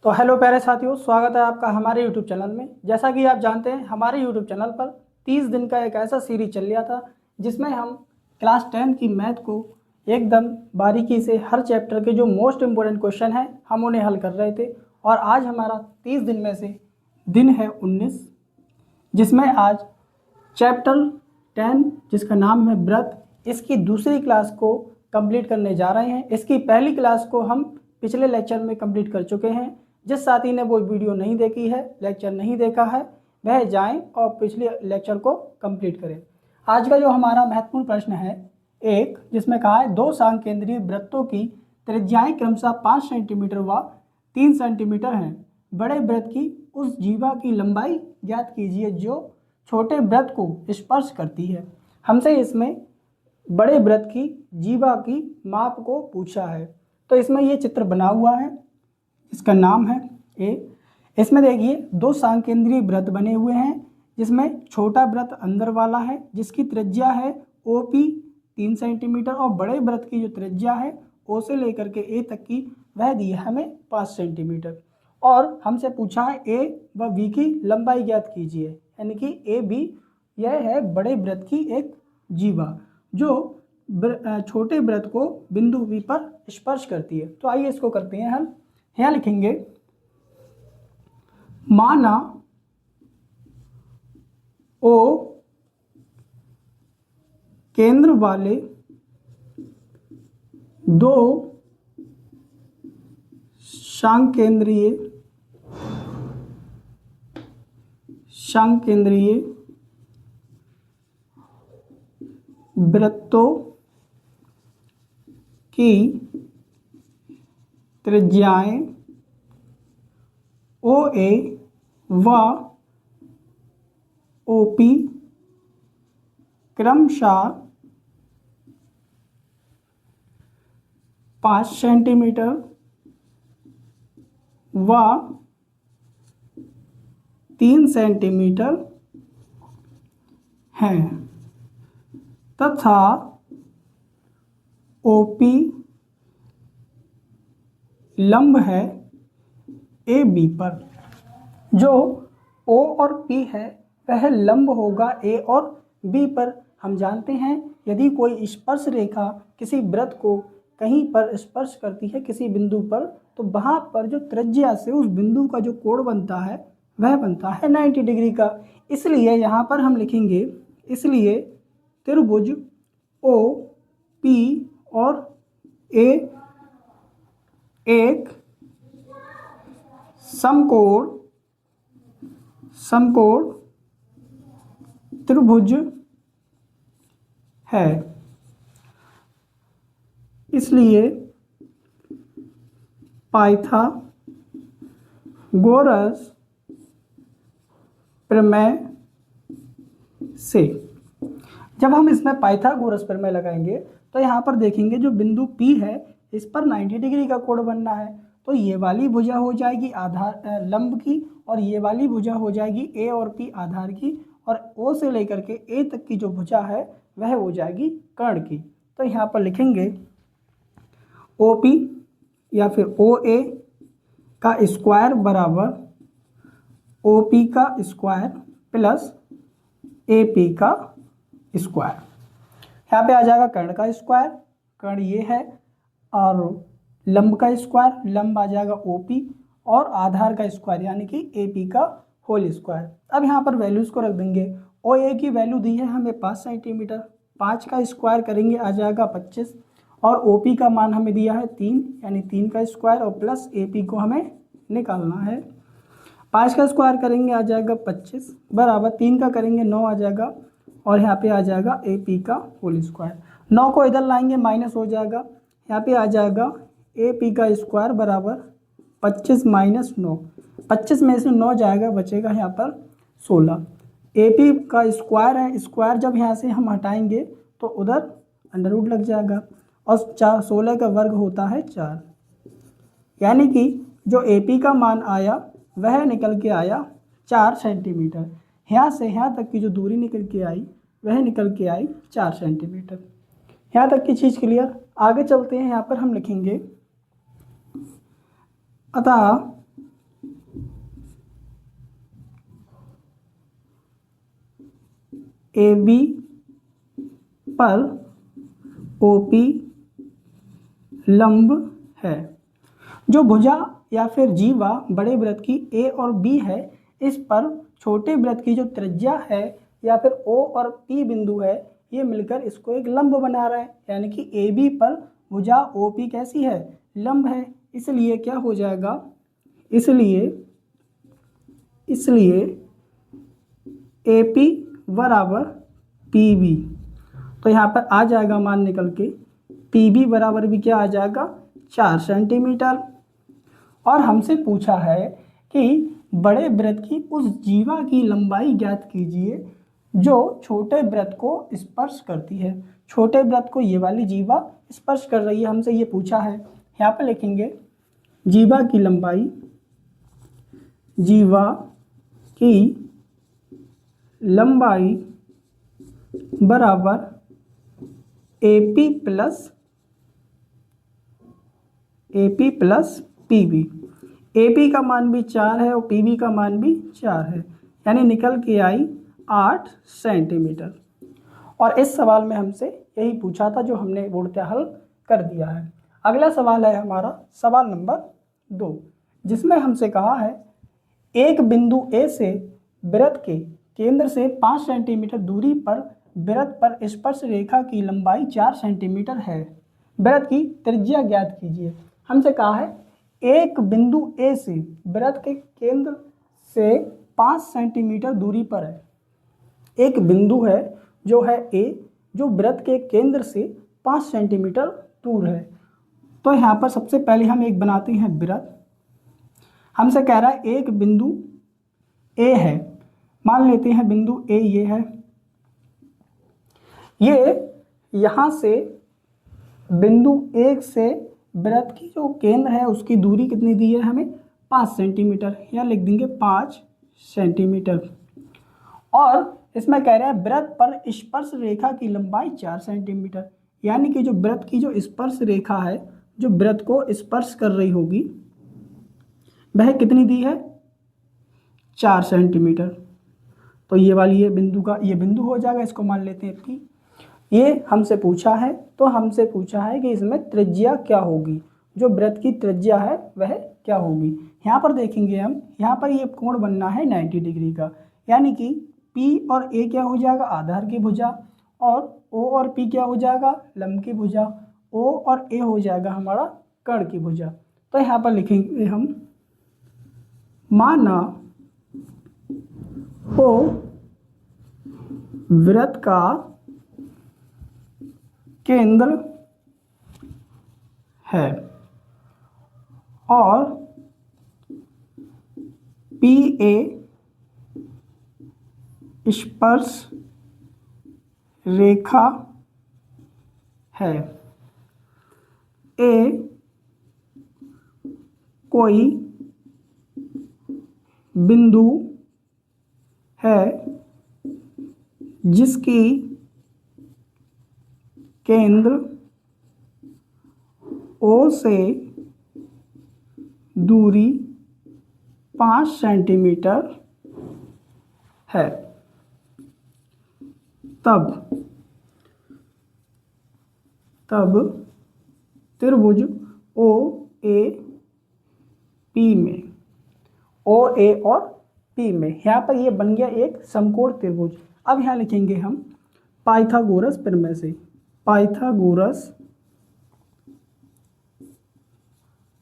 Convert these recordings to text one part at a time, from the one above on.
तो हेलो प्यारे साथियों, स्वागत है आपका हमारे यूट्यूब चैनल में। जैसा कि आप जानते हैं, हमारे यूट्यूब चैनल पर 30 दिन का एक ऐसा सीरीज चल रहा था जिसमें हम क्लास 10 की मैथ को एकदम बारीकी से हर चैप्टर के जो मोस्ट इम्पोर्टेंट क्वेश्चन हैं हम उन्हें हल कर रहे थे। और आज हमारा 30 दिन में से दिन है 19, जिसमें आज चैप्टर 10 जिसका नाम है व्रत, इसकी दूसरी क्लास को कंप्लीट करने जा रहे हैं। इसकी पहली क्लास को हम पिछले लेक्चर में कंप्लीट कर चुके हैं। जिस साथी ने वो वीडियो नहीं देखी है, लेक्चर नहीं देखा है, वह जाएं और पिछले लेक्चर को कंप्लीट करें। आज का जो हमारा महत्वपूर्ण प्रश्न है एक, जिसमें कहा है दो सांकेंद्रीय वृत्तों की त्रिज्याएं क्रमशः 5 सेंटीमीटर व 3 सेंटीमीटर हैं। बड़े वृत्त की उस जीवा की लंबाई ज्ञात कीजिए जो छोटे वृत्त को स्पर्श करती है। हमसे इसमें बड़े वृत्त की जीवा की माप को पूछा है। तो इसमें ये चित्र बना हुआ है, इसका नाम है ए। इसमें देखिए दो सांकेंद्रीय वृत्त बने हुए हैं, जिसमें छोटा वृत्त अंदर वाला है जिसकी त्रिज्या है OP 3 सेंटीमीटर, और बड़े वृत्त की जो त्रिज्या है O से लेकर के A तक की वह दी है हमें 5 सेंटीमीटर। और हमसे पूछा है A व B की लंबाई ज्ञात कीजिए, यानी कि AB यह है बड़े वृत्त की एक जीवा जो छोटे वृत्त को बिंदु B पर स्पर्श करती है। तो आइए इसको करते हैं हम। यहाँ लिखेंगे माना O केंद्र वाले दो सांकेंद्रीय वृत्तों की त्रिज्याएं OA व OP क्रमशः 5 सेंटीमीटर व 3 सेंटीमीटर हैं तथा OP लंब है AB पर। जो O और P है वह लंब होगा A और B पर। हम जानते हैं यदि कोई स्पर्श रेखा किसी वृत्त को कहीं पर स्पर्श करती है किसी बिंदु पर, तो वहाँ पर जो त्रिज्या से उस बिंदु का जो कोण बनता है वह बनता है 90 डिग्री का। इसलिए यहाँ पर हम लिखेंगे, इसलिए त्रिभुज OP और A एक समकोण त्रिभुज है। इसलिए पाइथागोरस प्रमेय से जब हम इसमें पाइथागोरस प्रमेय लगाएंगे तो यहाँ पर देखेंगे जो बिंदु P है इस पर 90 डिग्री का कोण बनना है। तो ये वाली भुजा हो जाएगी आधार लंब की, और ये वाली भुजा हो जाएगी A और P आधार की, और O से लेकर के A तक की जो भुजा है वह हो जाएगी कर्ण की। तो यहाँ पर लिखेंगे OP या फिर OA का स्क्वायर बराबर OP का स्क्वायर प्लस AP का स्क्वायर। यहाँ पे आ जाएगा कर्ण का स्क्वायर, कर्ण ये है, और लंब का स्क्वायर, लंब आ जाएगा OP, और आधार का स्क्वायर यानी कि AP का होल स्क्वायर। अब यहाँ पर वैल्यूज़ को रख देंगे। OA की वैल्यू दी है हमें 5 सेंटीमीटर, 5 का स्क्वायर करेंगे आ जाएगा 25, और OP का मान हमें दिया है 3 यानी 3 का स्क्वायर, और प्लस AP को हमें निकालना है। 5 का स्क्वायर करेंगे आ जाएगा 25 बराबर 3 का करेंगे 9 आ जाएगा, और यहाँ पे आ जाएगा AP का होल स्क्वायर। 9 को इधर लाएंगे माइनस हो जाएगा, यहाँ पे आ जाएगा AP का स्क्वायर बराबर 25 माइनस 9, 25 में से 9 जाएगा, बचेगा यहाँ पर 16। AP का स्क्वायर है, स्क्वायर जब यहाँ से हम हटाएंगे तो उधर अंडर रूट लग जाएगा, और 16 का वर्ग होता है 4, यानी कि जो AP का मान आया वह निकल के आया 4 सेंटीमीटर। यहाँ से यहाँ तक की जो दूरी निकल के आई वह निकल के आई 4 सेंटीमीटर। यहाँ तक की चीज़ क्लियर। आगे चलते हैं, यहाँ पर हम लिखेंगे अतः ए बी पर ओ पी लंब है। जो भुजा या फिर जीवा बड़े वृत्त की ए और बी है, इस पर छोटे वृत्त की जो त्रिज्या है या फिर ओ और पी बिंदु है, ये मिलकर इसको एक लंब बना रहा है। यानी कि ए बी पर भुजा ओ पी कैसी है, लंब है। इसलिए क्या हो जाएगा, इसलिए ए पी बराबर पी बी। तो यहाँ पर आ जाएगा मान निकल के पी बी बराबर भी क्या आ जाएगा, 4 सेंटीमीटर। और हमसे पूछा है कि बड़े वृत्त की उस जीवा की लंबाई ज्ञात कीजिए जो छोटे वृत्त को स्पर्श करती है। छोटे वृत्त को ये वाली जीवा स्पर्श कर रही है, हमसे ये पूछा है। यहाँ पर लिखेंगे जीवा की लंबाई, जीवा की लंबाई बराबर AP प्लस PB। AP का मान भी 4 है और PB का मान भी 4 है, यानी निकल के आई 8 सेंटीमीटर। और इस सवाल में हमसे यही पूछा था जो हमने पूर्णतः हल कर दिया है। अगला सवाल है हमारा सवाल नंबर 2, जिसमें हमसे कहा है एक बिंदु A से वृत्त के केंद्र से 5 सेंटीमीटर दूरी पर वृत्त पर स्पर्श रेखा की लंबाई 4 सेंटीमीटर है। वृत्त की त्रिज्या ज्ञात कीजिए। हमसे कहा है एक बिंदु A से वृत्त के केंद्र से 5 सेंटीमीटर दूरी पर है। एक बिंदु है जो है A, जो वृत्त के केंद्र से 5 सेंटीमीटर दूर है। तो यहाँ पर सबसे पहले हम एक बनाते हैं वृत्त। हमसे कह रहा है एक बिंदु A है, मान लेते हैं बिंदु A ये है। ये यहाँ से बिंदु 1 से वृत्त की जो केंद्र है उसकी दूरी कितनी दी है हमें, 5 सेंटीमीटर। यहाँ लिख देंगे 5 सेंटीमीटर। और इसमें कह रहे हैं वृत्त पर स्पर्श रेखा की लंबाई 4 सेंटीमीटर, यानी कि जो वृत्त की जो स्पर्श रेखा है, जो वृत्त को स्पर्श कर रही होगी, वह कितनी दी है, 4 सेंटीमीटर। तो ये वाली ये बिंदु का ये बिंदु हो जाएगा, इसको मान लेते हैं P। ये हमसे पूछा है, तो हमसे पूछा है कि इसमें त्रिज्या क्या होगी, जो वृत्त की त्रिज्या है वह क्या होगी। यहाँ पर देखेंगे हम, यहाँ पर ये कोण बनना है 90 डिग्री का, यानी कि P और A क्या हो जाएगा, आधार की भुजा, और O और P क्या हो जाएगा, लंब की भुजा। O और A हो जाएगा हमारा कर्ण की भुजा। तो यहाँ पर लिखेंगे हम, माना O वृत्त का केंद्र है और PA स्पर्श रेखा है। A कोई बिंदु है जिसकी केंद्र O से दूरी 5 सेंटीमीटर है। तब त्रिभुज OAP में, OA और P में, यहाँ पर ये बन गया एक समकोण त्रिभुज। अब यहाँ लिखेंगे हम पाइथागोरस प्रमेय से, पाइथागोरस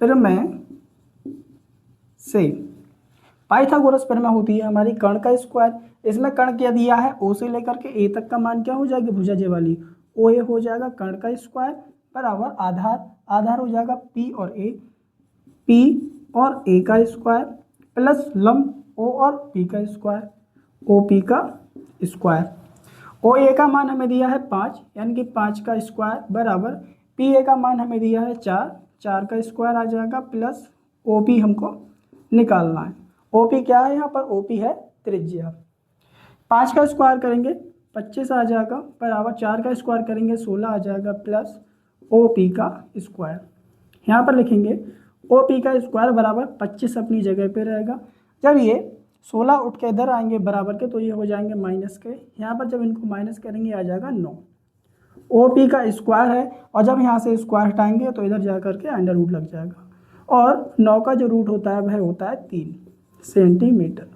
प्रमेय से। पाइथागोरस प्रमेय होती है हमारी कर्ण का स्क्वायर। इसमें कर्ण क्या दिया है, O से लेकर के A तक का मान क्या हो जाएगी, भुजा जे वाली, OA हो जाएगा कर्ण का स्क्वायर बराबर आधार हो जाएगा P और A, P और A का स्क्वायर प्लस लंब O और P का स्क्वायर, OP का स्क्वायर। OA का मान हमें दिया है 5, यानी कि 5 का स्क्वायर बराबर PA का मान हमें दिया है 4 का स्क्वायर आ जाएगा प्लस OP हमको निकालना है। OP क्या है, यहाँ पर OP है त्रिज्या। 5 का स्क्वायर करेंगे 25 आ जाएगा बराबर 4 का स्क्वायर करेंगे 16 आ जाएगा प्लस OP का स्क्वायर। यहाँ पर लिखेंगे OP का स्क्वायर बराबर 25 अपनी जगह पे रहेगा। जब ये 16 उठ के इधर आएंगे बराबर के, तो ये हो जाएंगे माइनस के। यहाँ पर जब इनको माइनस करेंगे आ जाएगा 9। OP का स्क्वायर है, और जब यहाँ से स्क्वायर हटाएंगे तो इधर जा करके अंडर रूट लग जाएगा, और 9 का जो रूट होता है वह होता है 3 सेंटीमीटर।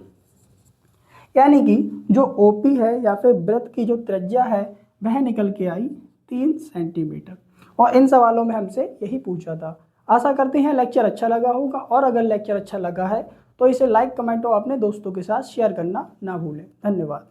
यानी कि जो OP है या फिर वृत्त की जो त्रिज्या है वह निकल के आई 3 सेंटीमीटर। और इन सवालों में हमसे यही पूछा था। आशा करते हैं लेक्चर अच्छा लगा होगा, और अगर लेक्चर अच्छा लगा है तो इसे लाइक, कमेंट और अपने दोस्तों के साथ शेयर करना ना भूलें। धन्यवाद।